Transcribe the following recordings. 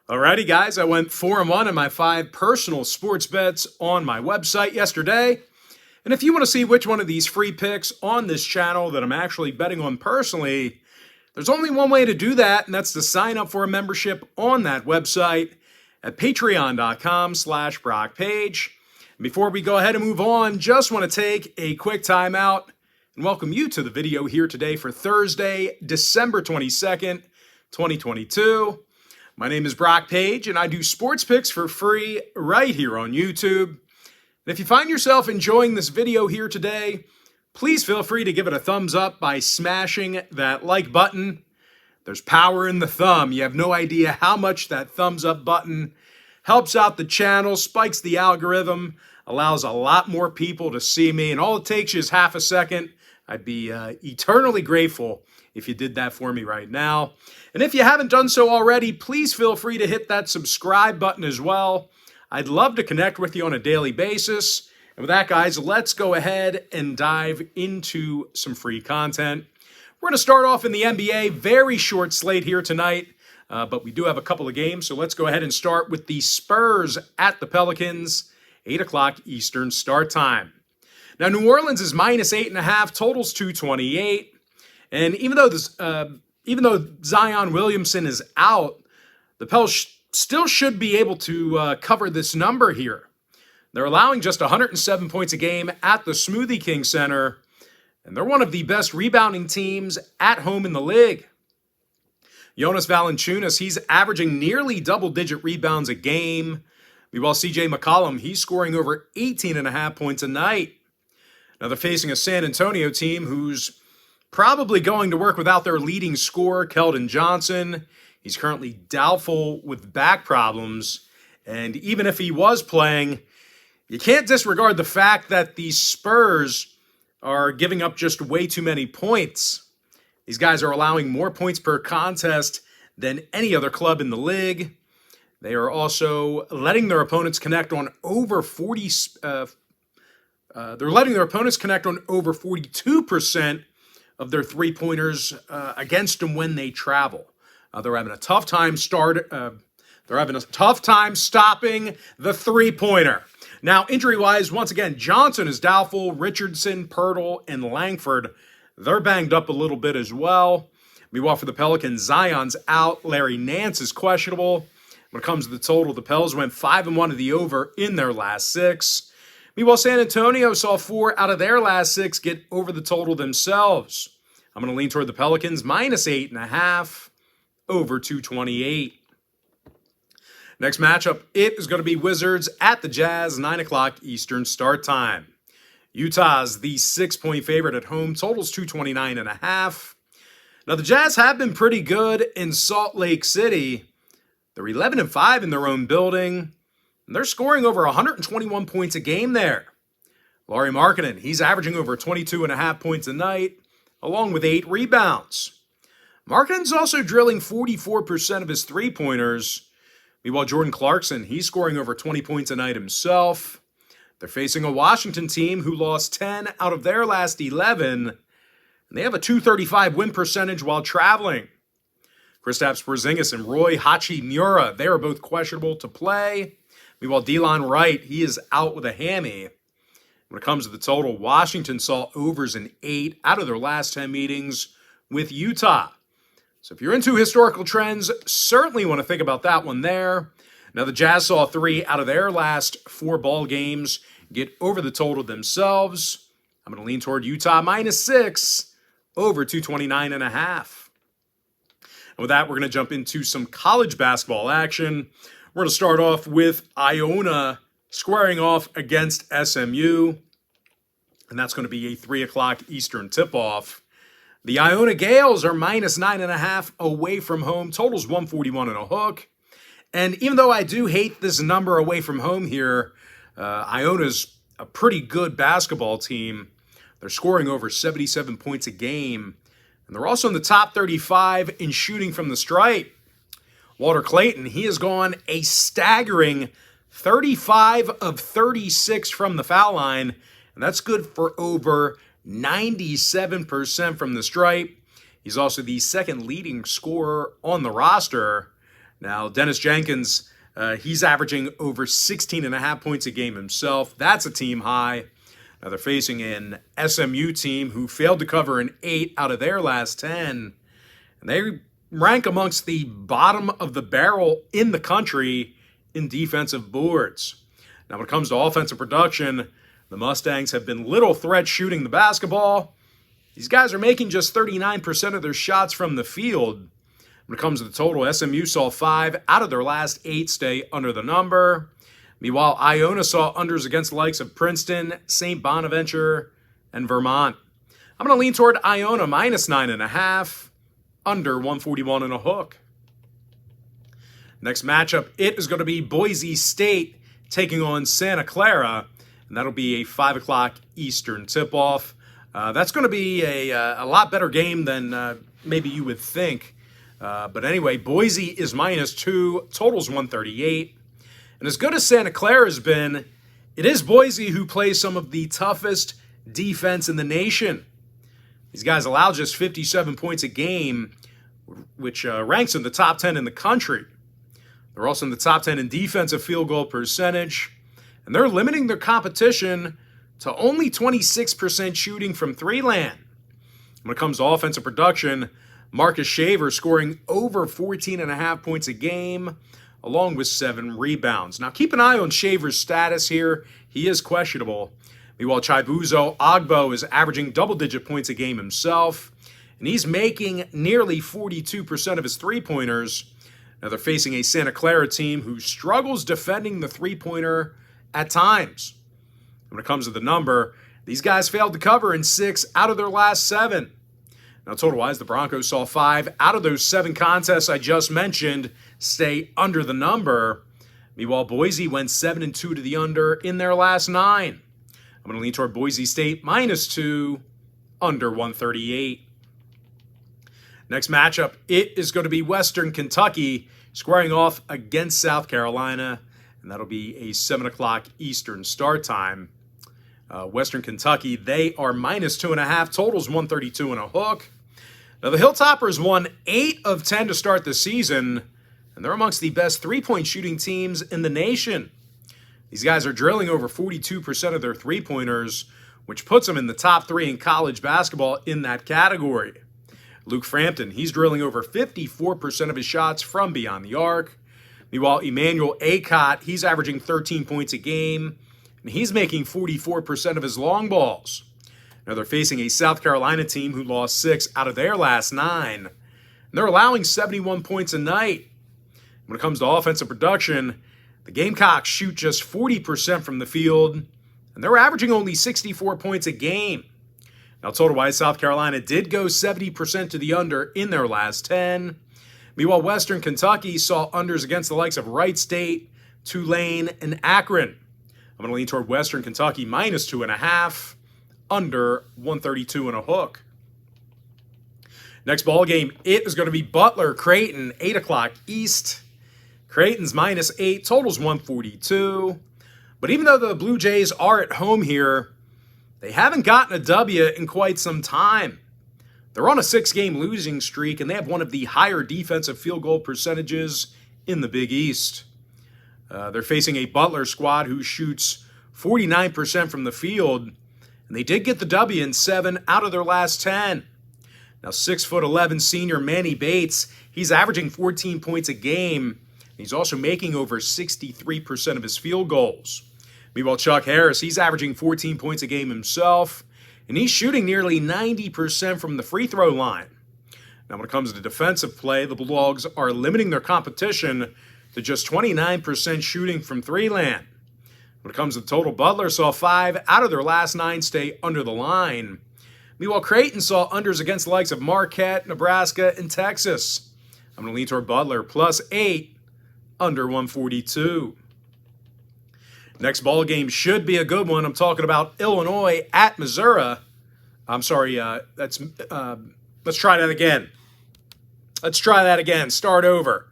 Alrighty, guys, I went 4-1 in my 5 personal sports bets on my website yesterday. And if you want to see which one of these free picks on this channel that I'm actually betting on personally, there's only one way to do that, and that's to sign up for a membership on that website at patreon.com/BrockPage. And before we go ahead and move on, just want to take a quick time out and welcome you to the video here today for Thursday, December 22nd, 2022. My name is Brock Page, and I do sports picks for free right here on YouTube. And if you find yourself enjoying this video here today, please feel free to give it a thumbs up by smashing that like button. There's power in the thumb. You have no idea how much that thumbs up button helps out the channel, spikes the algorithm, allows a lot more people to see me, and all it takes is half a second. I'd be eternally grateful if you did that for me right now. And if you haven't done so already, please feel free to hit that subscribe button as well. I'd love to connect with you on a daily basis. And with that, guys, let's go ahead and dive into some free content. We're going to start off in the NBA. Very short slate here tonight, but we do have a couple of games. So let's go ahead and start with the Spurs at the Pelicans, 8 o'clock Eastern start time. Now, New Orleans is minus 8.5, totals 228. And even though Zion Williamson is out, the Pels still should be able to cover this number here. They're allowing just 107 points a game at the Smoothie King Center, and they're one of the best rebounding teams at home in the league. Jonas Valanciunas, he's averaging nearly double-digit rebounds a game. Meanwhile, C.J. McCollum, he's scoring over 18.5 points a night. Now, they're facing a San Antonio team who's probably going to work without their leading scorer, Keldon Johnson. He's currently doubtful with back problems. And even if he was playing, you can't disregard the fact that the Spurs are giving up just way too many points. These guys are allowing more points per contest than any other club in the league. They are also letting their opponents connect on over 42% of their three-pointers against them when they travel. They're having a tough time stopping the three-pointer. Now, injury-wise, once again, Johnson is doubtful. Richardson, Pirtle, and Langford, they're banged up a little bit as well. Meanwhile, for the Pelicans, Zion's out. Larry Nance is questionable. When it comes to the total, the Pels went 5-1 to the over in their last 6. Meanwhile, San Antonio saw 4 out of their last 6 get over the total themselves. I'm going to lean toward the Pelicans, minus 8.5, over 228. Next matchup, it is going to be Wizards at the Jazz, 9 o'clock Eastern start time. Utah's the 6-point favorite at home, totals 229.5. Now, the Jazz have been pretty good in Salt Lake City. They're 11-5 in their own building. And they're scoring over 121 points a game there. Lauri Markkanen, he's averaging over 22.5 points a night, along with 8 rebounds. Markkanen's also drilling 44% of his three-pointers. Meanwhile, Jordan Clarkson, he's scoring over 20 points a night himself. They're facing a Washington team who lost 10 out of their last 11, and they have a .235 win percentage while traveling. Kristaps Porzingis and Roy Hachimura, they are both questionable to play. Meanwhile, Delon Wright, he is out with a hammy. When it comes to the total, Washington saw overs in 8 out of their last 10 meetings with Utah. So if you're into historical trends, certainly want to think about that one there. Now, the Jazz saw 3 out of their last 4 ball games get over the total themselves. I'm going to lean toward Utah minus 6, over 229.5. And with that, we're going to jump into some college basketball action. We're going to start off with Iona squaring off against SMU, and that's going to be a 3 o'clock Eastern tip-off. The Iona Gales are minus 9.5 away from home, totals 141 and a hook. And even though I do hate this number away from home here, Iona's a pretty good basketball team. They're scoring over 77 points a game, and they're also in the top 35 in shooting from the stripe. Walter Clayton, he has gone a staggering 35 of 36 from the foul line, and that's good for over 97% from the stripe. He's also the second leading scorer on the roster. Now, Dennis Jenkins, he's averaging over 16.5 points a game himself. That's a team high. Now, they're facing an SMU team who failed to cover in 8 out of their last 10. And they rank amongst the bottom of the barrel in the country in defensive boards. Now, when it comes to offensive production, the Mustangs have been little threat shooting the basketball. These guys are making just 39% of their shots from the field. When it comes to the total, SMU saw 5 out of their last 8 stay under the number. Meanwhile, Iona saw unders against the likes of Princeton, St. Bonaventure, and Vermont. I'm going to lean toward Iona minus 9.5, under 141 and a hook. Next matchup, it is going to be Boise State taking on Santa Clara, and that'll be a 5 o'clock Eastern tip-off. That's going to be a lot better game than maybe you would think. But anyway, Boise is minus 2, totals 138. And as good as Santa Clara has been, it is Boise who plays some of the toughest defense in the nation. These guys allow just 57 points a game, which ranks in the top 10 in the country. They're also in the top 10 in defensive field goal percentage, and they're limiting their competition to only 26% shooting from three-land. When it comes to offensive production, Marcus Shaver scoring over 14.5 points a game, along with 7 rebounds. Now, keep an eye on Shaver's status here. He is questionable. Meanwhile, Chibuzo Agbo is averaging double-digit points a game himself, and he's making nearly 42% of his three-pointers. Now, they're facing a Santa Clara team who struggles defending the three-pointer at times. When it comes to the number, these guys failed to cover in 6 out of their last 7. Now, total-wise, the Broncos saw 5 out of those 7 contests I just mentioned stay under the number. Meanwhile, Boise went 7-2 to the under in their last 9. I'm going to lean toward Boise State minus 2, under 138. Next matchup, it is going to be Western Kentucky squaring off against South Carolina, and that'll be a 7 o'clock Eastern start time. Western Kentucky, they are minus 2.5, totals 132 and a hook. Now, the Hilltoppers won 8 of 10 to start the season, and they're amongst the best three-point shooting teams in the nation. These guys are drilling over 42% of their three-pointers, which puts them in the top 3 in college basketball in that category. Luke Frampton, he's drilling over 54% of his shots from beyond the arc. Meanwhile, Emmanuel Acott, he's averaging 13 points a game, and he's making 44% of his long balls. Now, they're facing a South Carolina team who lost 6 out of their last 9, and they're allowing 71 points a night. When it comes to offensive production, the Gamecocks shoot just 40% from the field, and they're averaging only 64 points a game. Now, total-wise, South Carolina did go 70% to the under in their last 10. Meanwhile, Western Kentucky saw unders against the likes of Wright State, Tulane, and Akron. I'm going to lean toward Western Kentucky minus 2.5, under 132 and a hook. Next ball game, it is going to be Butler, Creighton, 8 o'clock East. Creighton's minus 8, totals 142. But even though the Blue Jays are at home here, they haven't gotten a W in quite some time. They're on a 6-game losing streak, and they have one of the higher defensive field goal percentages in the Big East. They're facing a Butler squad who shoots 49% from the field, and they did get the W in 7 out of their last 10. Now, 6'11" senior Manny Bates, he's averaging 14 points a game. He's also making over 63% of his field goals. Meanwhile, Chuck Harris, he's averaging 14 points a game himself, and he's shooting nearly 90% from the free throw line. Now, when it comes to defensive play, the Bulldogs are limiting their competition to just 29% shooting from three-land. When it comes to the total, Butler saw 5 out of their last 9 stay under the line. Meanwhile, Creighton saw unders against the likes of Marquette, Nebraska, and Texas. I'm going to lean toward Butler plus 8, under 142. Next ball game should be a good one. I'm talking about Illinois at Missouri. I'm sorry, let's try that again. Start over.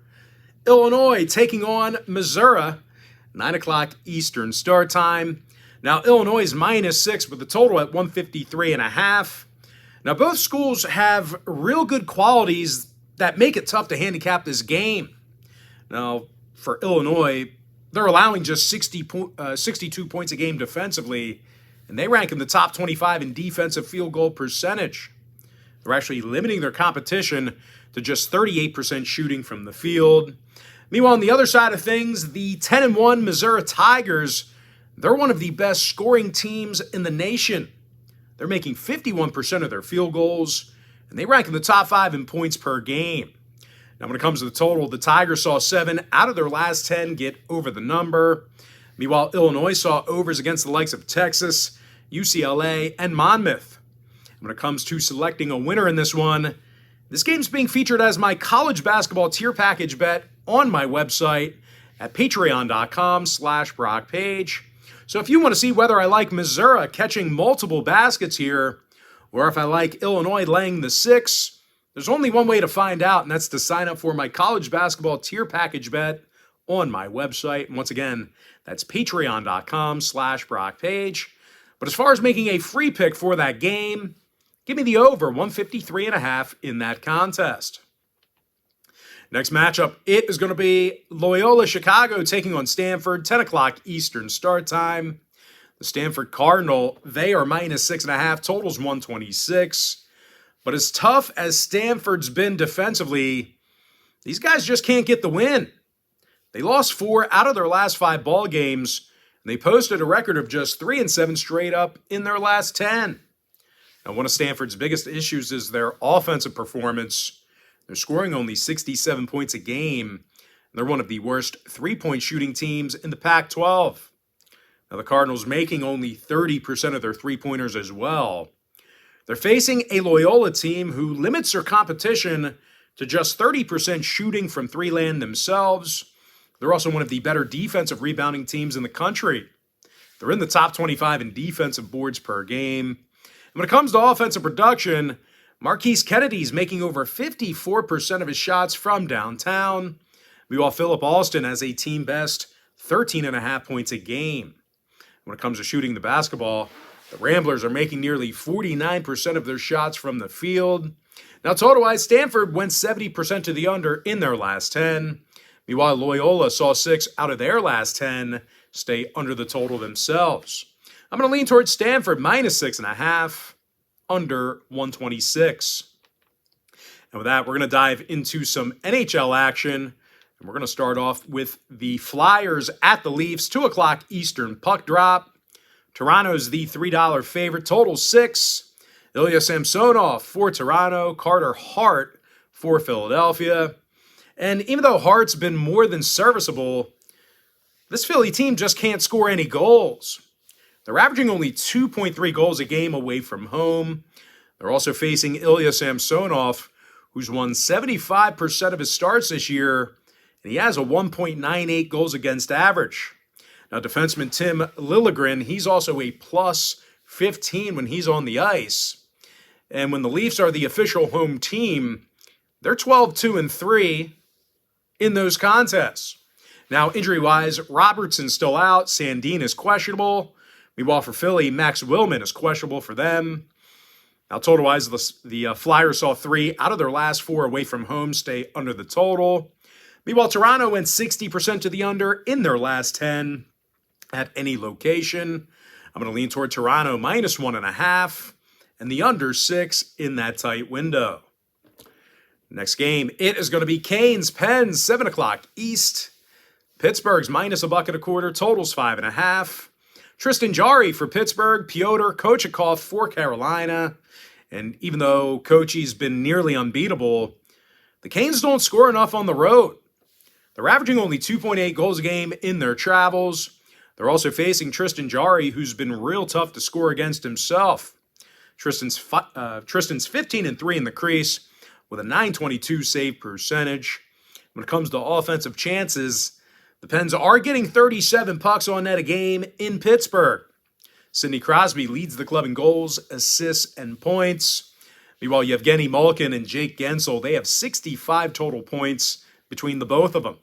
Illinois taking on Missouri, 9 o'clock Eastern start time. Now, Illinois is minus 6 with the total at 153.5. Now, both schools have real good qualities that make it tough to handicap this game. Now, for Illinois, they're allowing just 62 points a game defensively, and they rank in the top 25 in defensive field goal percentage. They're actually limiting their competition to just 38% shooting from the field. Meanwhile, on the other side of things, the 10-1 Missouri Tigers, they're one of the best scoring teams in the nation. They're making 51% of their field goals, and they rank in the top 5 in points per game. Now, when it comes to the total, the Tigers saw 7 out of their last 10 get over the number. Meanwhile, Illinois saw overs against the likes of Texas, UCLA, and Monmouth. When it comes to selecting a winner in this one, this game's being featured as my college basketball tier package bet on my website at patreon.com/BrockPage. So if you want to see whether I like Missouri catching multiple baskets here, or if I like Illinois laying the 6, there's only one way to find out, and that's to sign up for my college basketball tier package bet on my website. And once again, that's patreon.com/BrockPage. But as far as making a free pick for that game, give me the over 153.5 in that contest. Next matchup, it is going to be Loyola Chicago taking on Stanford, 10 o'clock Eastern start time. The Stanford Cardinal, they are minus 6.5, totals 126. But as tough as Stanford's been defensively, these guys just can't get the win. They lost 4 out of their last 5 ball games, and they posted a record of just 3-7 straight up in their last 10. Now, one of Stanford's biggest issues is their offensive performance. They're scoring only 67 points a game. They're one of the worst three-point shooting teams in the Pac-12. Now, the Cardinals making only 30% of their three-pointers as well. They're facing a Loyola team who limits their competition to just 30% shooting from three-land themselves. They're also one of the better defensive rebounding teams in the country. They're in the top 25 in defensive boards per game. And when it comes to offensive production, Marquise Kennedy's making over 54% of his shots from downtown. Meanwhile, Philip Alston has a team best 13.5 points a game. When it comes to shooting the basketball, the Ramblers are making nearly 49% of their shots from the field. Now, total-wise, Stanford went 70% to the under in their last 10. Meanwhile, Loyola saw 6 out of their last 10 stay under the total themselves. I'm going to lean towards Stanford minus 6.5, under 126. And with that, we're going to dive into some NHL action. And we're going to start off with the Flyers at the Leafs, 2 o'clock Eastern puck drop. Toronto's the $3 favorite, total 6. Ilya Samsonov for Toronto, Carter Hart for Philadelphia. And even though Hart's been more than serviceable, this Philly team just can't score any goals. They're averaging only 2.3 goals a game away from home. They're also facing Ilya Samsonov, who's won 75% of his starts this year, and he has a 1.98 goals against average. Now, defenseman Tim Liljegren, he's also a plus 15 when he's on the ice. And when the Leafs are the official home team, they're 12-2-3 in those contests. Now, injury-wise, Robertson's still out. Sandin is questionable. Meanwhile, for Philly, Max Willman is questionable for them. Now, total-wise, the Flyers saw 3 out of their last 4 away from home stay under the total. Meanwhile, Toronto went 60% to the under in their last 10 at any location. I'm going to lean toward Toronto minus 1.5 and the under 6 in that tight window. Next game, it is going to be Canes Pens, 7 o'clock East. Pittsburgh's minus $1.25, totals 5.5. Tristan Jarry for Pittsburgh, Pyotr Kochetkov for Carolina. And even though Kochi's been nearly unbeatable, the Canes don't score enough on the road. They're averaging only 2.8 goals a game in their travels. They're also facing Tristan Jarry, who's been real tough to score against himself. Tristan's 15-3 in the crease with a .922 save percentage. When it comes to offensive chances, the Pens are getting 37 pucks on net a game in Pittsburgh. Sidney Crosby leads the club in goals, assists, and points. Meanwhile, Yevgeny Malkin and Jake Gensel, they have 65 total points between the both of them.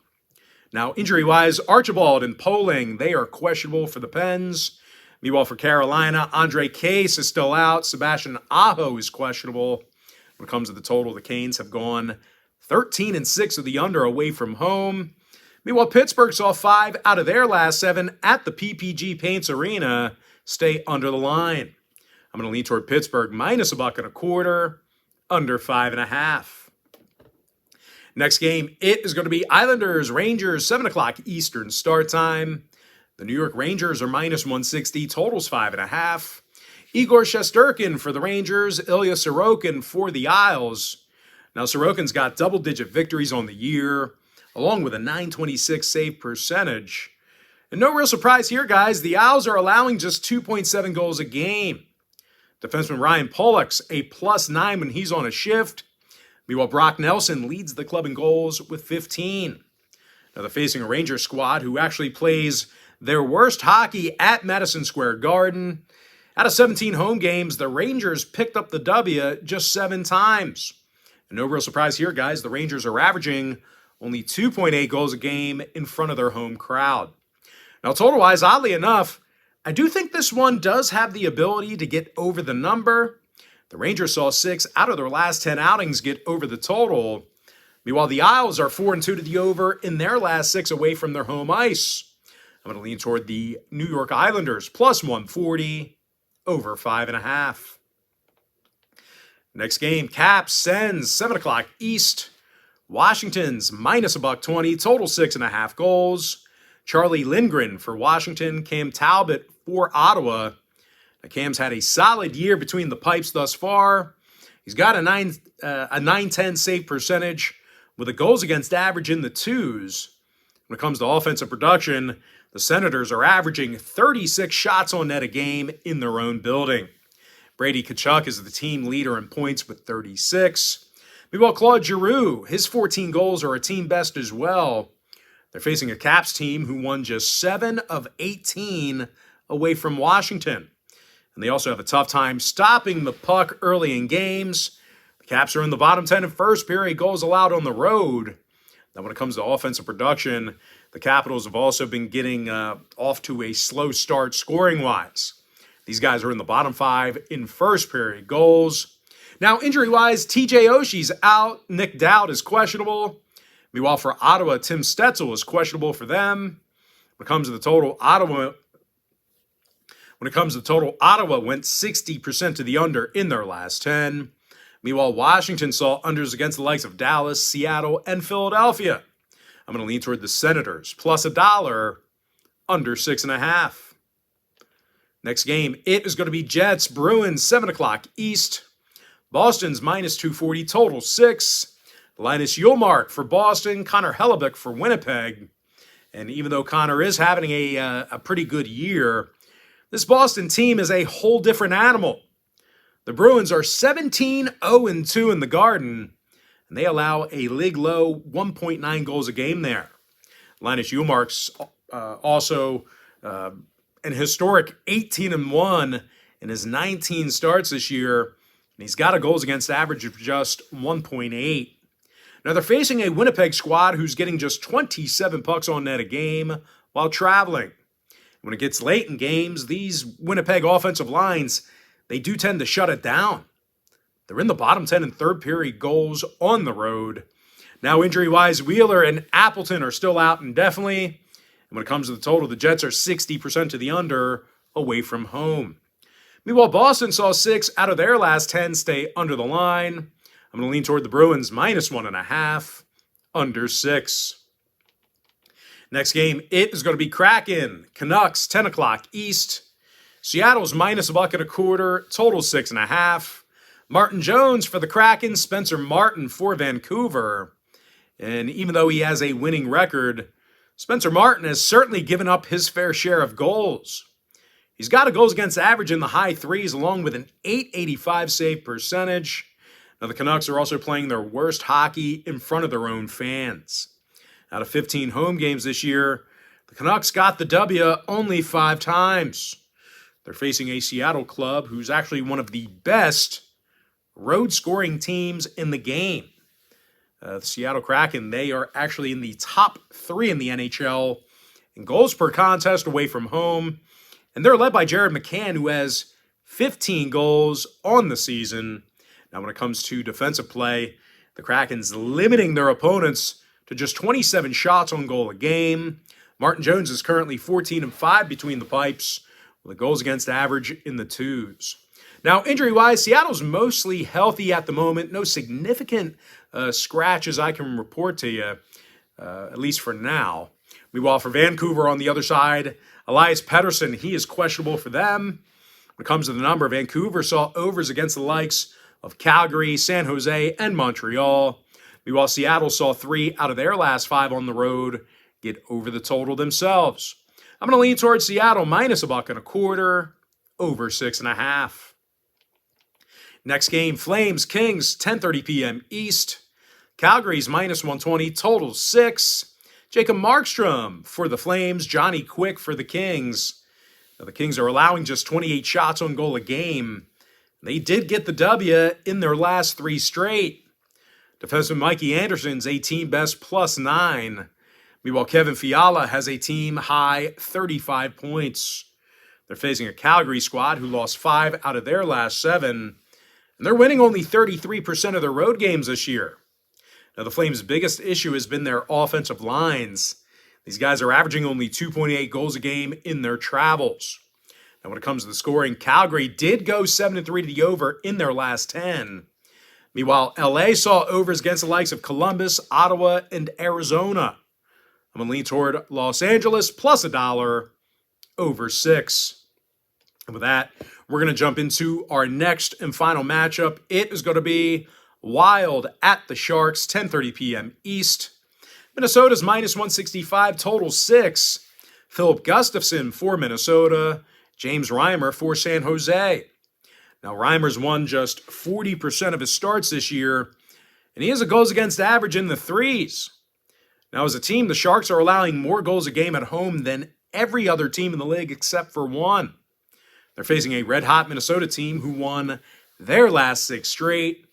Now, injury-wise, Archibald and Poling, they are questionable for the Pens. Meanwhile, for Carolina, Andre Case is still out. Sebastian Aho is questionable. When it comes to the total, the Canes have gone 13-6 of the under away from home. Meanwhile, Pittsburgh saw 5 out of their last 7 at the PPG Paints Arena stay under the line. I'm going to lean toward Pittsburgh minus $1.25, under 5.5. Next game, it is going to be Islanders Rangers, 7 o'clock Eastern start time. The New York Rangers are minus 160, totals 5.5. Igor Shesterkin for the Rangers, Ilya Sorokin for the Isles. Now, Sorokin's got double-digit victories on the year, along with a .926 save percentage. And no real surprise here, guys. The Isles are allowing just 2.7 goals a game. Defenseman Ryan Pollock's a +9 when he's on a shift. Meanwhile, Brock Nelson leads the club in goals with 15. Now, they're facing a Ranger squad who actually plays their worst hockey at Madison Square Garden. Out of 17 home games, the Rangers picked up the W just 7 times. And no real surprise here, guys. The Rangers are averaging only 2.8 goals a game in front of their home crowd. Now, total-wise, oddly enough, I do think this one does have the ability to get over the number. The Rangers saw 6 out of their last 10 outings get over the total. Meanwhile, the Isles are 4-2 to the over in their last 6 away from their home ice. I'm going to lean toward the New York Islanders, +140, over 5.5. Next game, Caps, Sens, 7 o'clock East. Washington's minus $1.20, total 6.5 goals. Charlie Lindgren for Washington, Cam Talbot for Ottawa. Now, Cam's had a solid year between the pipes thus far. He's got a 910 save percentage with a goals against average in the 2s. When it comes to offensive production, the Senators are averaging 36 shots on net a game in their own building. Brady Tkachuk is the team leader in points with 36. Meanwhile, Claude Giroux, his 14 goals are a team best as well. They're facing a Caps team who won just 7 of 18 away from Washington. And they also have a tough time stopping the puck early in games. The Caps are in the bottom 10 in first period goals allowed on the road. Now, when it comes to offensive production, the Capitals have also been getting off to a slow start scoring-wise. These guys are in the bottom 5 in first period goals. Now, injury-wise, TJ Oshie's out. Nick Dowd is questionable. Meanwhile, for Ottawa, Tim Stetzel is questionable for them. When it comes to the total, Ottawa went 60% to the under in their last 10. Meanwhile, Washington saw unders against the likes of Dallas, Seattle, and Philadelphia. I'm going to lean toward the Senators, +$1, under 6.5. Next game, it is going to be Jets, Bruins, 7 o'clock East. Boston's minus 240, total 6. Linus Ullmark for Boston, Connor Hellebuck for Winnipeg. And even though Connor is having a pretty good year, this Boston team is a whole different animal. The Bruins are 17-0-2 in the Garden, and they allow a league-low 1.9 goals a game there. Linus Ullmark's also an historic 18-1 in his 19 starts this year, and he's got a goals against average of just 1.8. Now, they're facing a Winnipeg squad who's getting just 27 pucks on net a game while traveling. When it gets late in games, these Winnipeg offensive lines, they do tend to shut it down. They're in the bottom 10 in third period goals on the road. Now, injury-wise, Wheeler and Appleton are still out indefinitely. And when it comes to the total, the Jets are 60% to the under away from home. Meanwhile, Boston saw 6 out of their last 10 stay under the line. I'm going to lean toward the Bruins, -1.5, under 6. Next game, it is going to be Kraken, Canucks, 10 o'clock East. Seattle's -$1.25, total 6.5. Martin Jones for the Kraken, Spencer Martin for Vancouver. And even though he has a winning record, Spencer Martin has certainly given up his fair share of goals. He's got a goals against average in the high 3s along with an .885 save percentage. Now, the Canucks are also playing their worst hockey in front of their own fans. Out of 15 home games this year, the Canucks got the W only 5 times. They're facing a Seattle club who's actually one of the best road scoring teams in the game. The Seattle Kraken, they are actually in the top 3 in the NHL in goals per contest away from home. And they're led by Jared McCann, who has 15 goals on the season. Now, when it comes to defensive play, the Kraken's limiting their opponents to just 27 shots on goal a game. Martin Jones is currently 14-5 between the pipes, with a goals against average in the twos. Now, injury-wise, Seattle's mostly healthy at the moment. No significant scratches I can report to you, at least for now. Meanwhile, for Vancouver on the other side, Elias Pettersson, he is questionable for them. When it comes to the number, Vancouver saw overs against the likes of Calgary, San Jose, and Montreal. Meanwhile, Seattle saw 3 out of their last 5 on the road get over the total themselves. I'm going to lean towards Seattle minus $1.25, over 6.5. Next game, Flames, Kings, 10:30 p.m. East. Calgary's minus 120, total 6. Jacob Markstrom for the Flames, Johnny Quick for the Kings. Now, the Kings are allowing just 28 shots on goal a game. They did get the W in their last 3 straight. Defenseman Mikey Anderson's a team best +9. Meanwhile, Kevin Fiala has a team high 35 points. They're facing a Calgary squad who lost 5 out of their last 7. And they're winning only 33% of their road games this year. Now, the Flames' biggest issue has been their offensive lines. These guys are averaging only 2.8 goals a game in their travels. Now, when it comes to the scoring, Calgary did go 7-3 to the over in their last 10. Meanwhile, LA saw overs against the likes of Columbus, Ottawa, and Arizona. I'm going to lean toward Los Angeles plus $1, over 6. And with that, we're going to jump into our next and final matchup. It is going to be Wild at the Sharks, 10:30 p.m. East. Minnesota's minus 165, total 6. Philip Gustafson for Minnesota. James Reimer for San Jose. Now, Reimer's won just 40% of his starts this year, and he has a goals against average in the 3s. Now, as a team, the Sharks are allowing more goals a game at home than every other team in the league except for one. They're facing a red-hot Minnesota team who won their last 6 straight.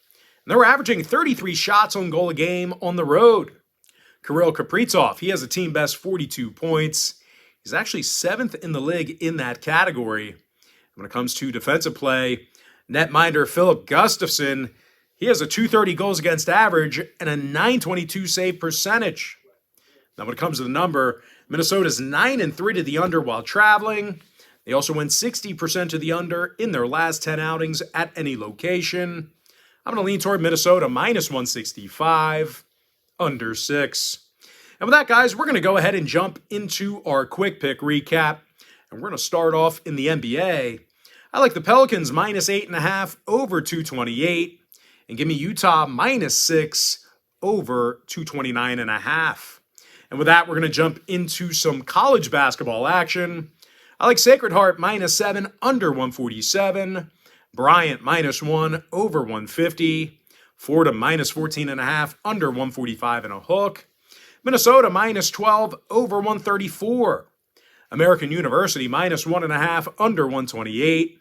And they're averaging 33 shots on goal a game on the road. Kirill Kaprizov, he has a team best 42 points. He's actually 7th in the league in that category. When it comes to defensive play, netminder Philip Gustafson, he has a .230 goals against average and a .922 save percentage. Now, when it comes to the number, Minnesota's 9-3 to the under while traveling. They also went 60% to the under in their last 10 outings at any location. I'm going to lean toward Minnesota minus 165, under 6. And with that, guys, we're going to go ahead and jump into our quick pick recap. And we're going to start off in the NBA. I like the Pelicans minus 8.5 over 228. And give me Utah minus 6 over 229.5. And with that, we're going to jump into some college basketball action. I like Sacred Heart minus 7 under 147. Bryant minus 1 over 150. Florida minus 14.5 under 145 and a hook. Minnesota minus 12 over 134. American University minus 1.5 under 128.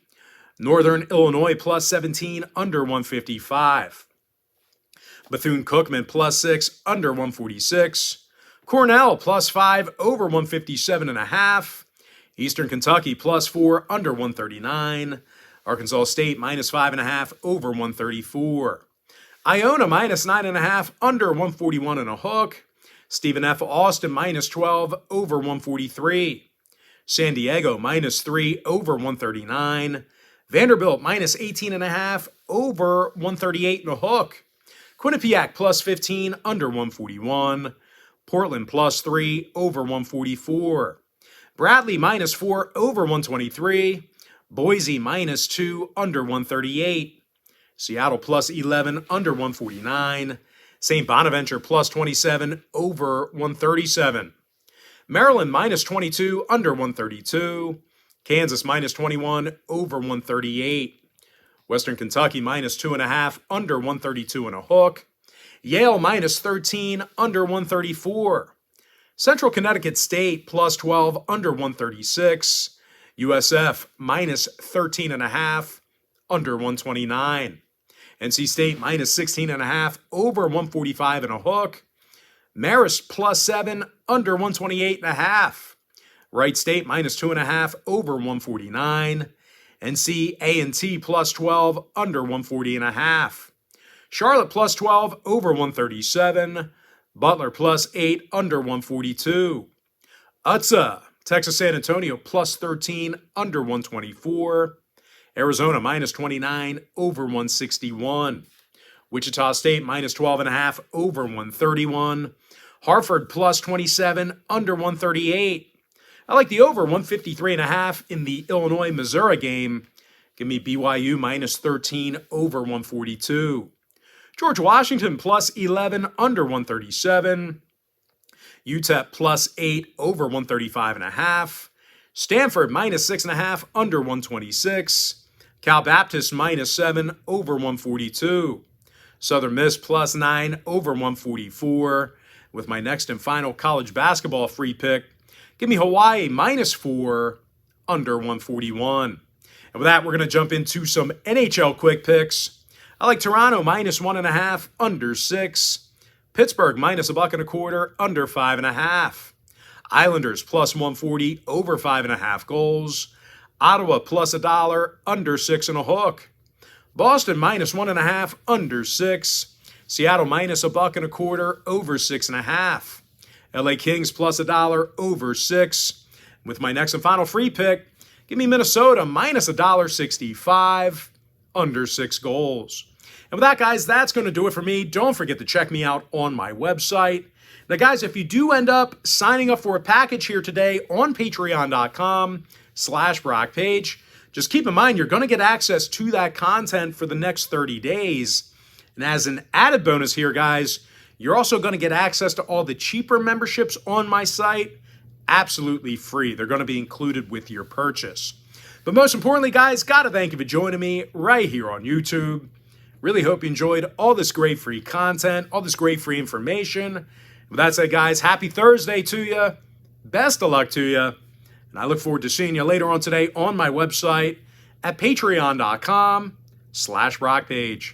Northern Illinois plus 17 under 155. Bethune-Cookman plus 6 under 146. Cornell plus 5 over 157.5. Eastern Kentucky plus 4 under 139. Arkansas State minus 5.5 over 134. Iona minus 9.5 under 141 and a hook. Stephen F. Austin minus 12 over 143. San Diego minus 3 over 139. Vanderbilt minus 18.5 over 138 and a hook. Quinnipiac plus 15 under 141. Portland plus 3 over 144. Bradley minus 4 over 123. Boise minus 2 under 138. Seattle plus 11 under 149. St. Bonaventure plus 27 over 137. Maryland minus 22 under 132. Kansas minus 21 over 138. Western Kentucky minus 2.5 under 132 and a hook. Yale minus 13 under 134. Central Connecticut State plus 12 under 136. USF minus 13.5 under 129. NC State minus 16.5 over 145 and a hook. Marist plus 7 under 128.5. Wright State minus 2.5 over 149. NC A&T plus 12 under 140.5. Charlotte plus 12 over 137. Butler plus 8, under 142. UTSA, Texas San Antonio plus 13, under 124. Arizona minus 29, over 161. Wichita State minus 12.5, over 131. Hartford plus 27, under 138. I like the over 153.5 in the Illinois-Missouri game. Give me BYU minus 13, over 142. George Washington plus 11, under 137. UTEP plus 8, over 135.5. Stanford minus 6.5, under 126. Cal Baptist minus 7, over 142. Southern Miss plus 9, over 144. With my next and final college basketball free pick, give me Hawaii minus 4, under 141. And with that, we're going to jump into some NHL quick picks. I like Toronto minus 1.5, under 6. Pittsburgh minus $1.25, under 5.5. Islanders plus 140, over 5.5 goals. Ottawa plus $1, under 6.5. Boston minus 1.5, under 6. Seattle minus $1.25, over 6.5. LA Kings plus $1, over 6. With my next and final free pick, give me Minnesota minus $1.65, under 6 goals. And with that, guys, that's going to do it for me. Don't forget to check me out on my website. Now, guys, if you do end up signing up for a package here today on patreon.com/BrockPage, just keep in mind you're going to get access to that content for the next 30 days. And as an added bonus here, guys, you're also going to get access to all the cheaper memberships on my site absolutely free. They're going to be included with your purchase. But most importantly, guys, got to thank you for joining me right here on YouTube. Really hope you enjoyed all this great free content, all this great free information. With that said, guys, happy Thursday to you. Best of luck to you. And I look forward to seeing you later on today on my website at patreon.com/BrockPage.